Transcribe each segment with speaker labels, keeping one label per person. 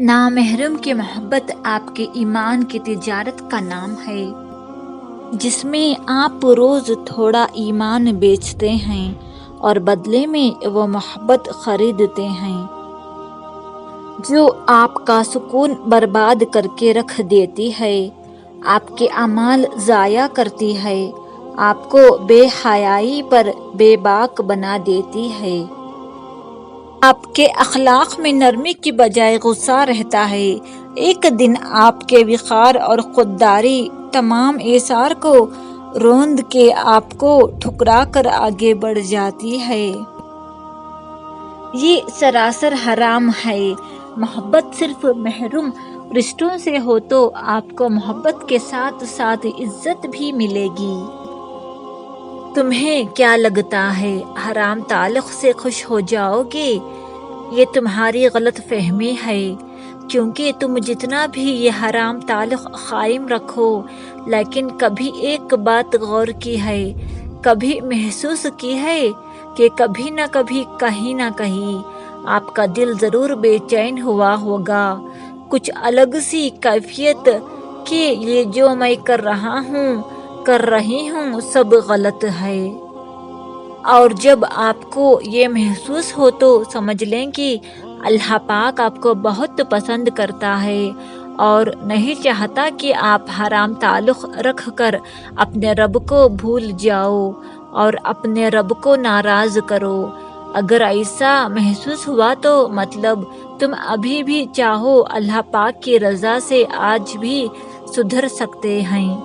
Speaker 1: نامحرم کی محبت آپ کے ایمان کی تجارت کا نام ہے، جس میں آپ روز تھوڑا ایمان بیچتے ہیں اور بدلے میں وہ محبت خریدتے ہیں جو آپ کا سکون برباد کر کے رکھ دیتی ہے، آپ کے اعمال ضائع کرتی ہے، آپ کو بے حیائی پر بے باک بنا دیتی ہے، آپ کے اخلاق میں نرمی کی بجائے غصہ رہتا ہے۔ ایک دن آپ کے وقار اور خودداری تمام اثار کو روند کے آپ کو ٹھکرا کر آگے بڑھ جاتی ہے۔ یہ سراسر حرام ہے۔ محبت صرف محرم رشتوں سے ہو تو آپ کو محبت کے ساتھ ساتھ عزت بھی ملے گی۔ تمہیں کیا لگتا ہے حرام تعلق سے خوش ہو جاؤ گے؟ یہ تمہاری غلط فہمی ہے، کیونکہ تم جتنا بھی یہ حرام تعلق قائم رکھو، لیکن کبھی ایک بات غور کی ہے، کبھی محسوس کی ہے کہ کبھی نہ کبھی کہیں نہ کہیں آپ کا دل ضرور بے چین ہوا ہوگا، کچھ الگ سی کیفیت کہ یہ جو میں کر رہا ہوں، کر رہی ہوں، سب غلط ہے۔ اور جب آپ کو یہ محسوس ہو تو سمجھ لیں کہ اللہ پاک آپ کو بہت پسند کرتا ہے اور نہیں چاہتا کہ آپ حرام تعلق رکھ کر اپنے رب کو بھول جاؤ اور اپنے رب کو ناراض کرو۔ اگر ایسا محسوس ہوا تو مطلب تم ابھی بھی چاہو اللہ پاک کی رضا سے آج بھی سدھر سکتے ہیں،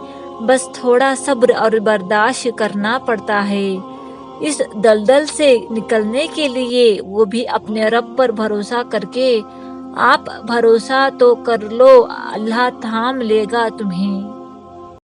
Speaker 1: بس تھوڑا صبر اور برداشت کرنا پڑتا ہے۔ اس دلدل سے نکلنے کے لیے وہ بھی اپنے رب پر بھروسہ کر کے، آپ بھروسہ تو کر لو، اللہ تھام لے گا تمہیں۔